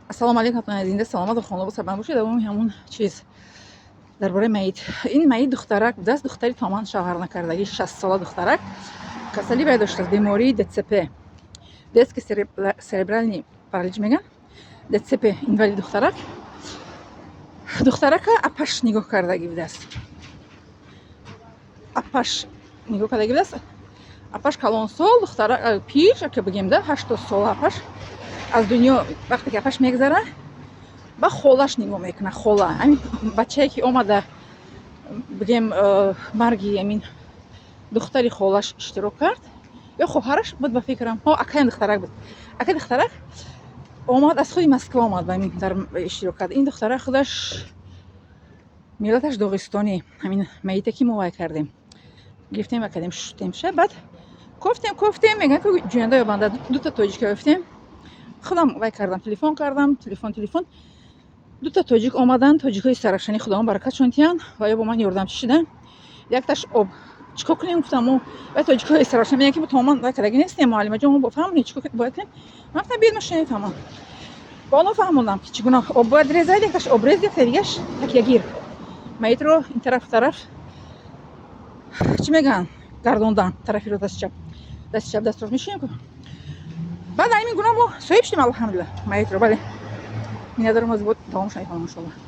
ассалому алейкум зинда саломат хона бошед. Ман бошед давоми ҳамун чиз дар бораи маит. Ин маит духтарак будаст, духтари тамом шавҳар накардагӣ, 60 сола духтарак. Касали вай доштааст, бемории ДЦП, детский церебральный паралич меган. ДЦП инвалид духтарак. Духтарака апаш нигоҳ кардагӣ будааст. Апаш нигоҳ кардагӣ будааст. Апаш калон сол духтарак пир ка бигем да 80 сола апаш аз дунё вақте ки апаш мегзара ба холаш нигоҳ мекунад. Хола ҳамин бачае ки омада бигем марги амин духтари холаш иштирок кард ё хоҳараш буд ба фикрам акаи духтарак буд. Акаи духтарак омад аз худи Москва омад ба амин дар иштирок кард. Ин духтарак худаш миллаташ доғистони. Ҳамин маите ки мо вай кардем гирифтем ва кардем шуштем ша баъд кофтем меган ки ҷӯянда ёбанда дута тоҷика ёфтем. خودم وای کردم تلفن دو تا تاجیک اومدن، تاجیکای سرافشانی خداوند برکتشون تیان و یا با من یاردمچی شدن. یک تاش آب چیکار کنیم گفتم و تاجیکای سرافشانی میگن که تو من وای کردگی نیستیم معلم جان با فهمونی چیکار باید کنیم. من گفتم بیاد ماشین تمام بالا فهموندم که چگونه آب باید ریزید. یک تاش آب ریز یک دیگهش تکیه گیر میترو این طرف چی میگن گردوندن طرفی رو دست چپ دست راست میشیم. بعد همین گونه ما صاحب شدیم الحمدلله. میترو بله این ندارم از بود تمام شد ان شاء الله.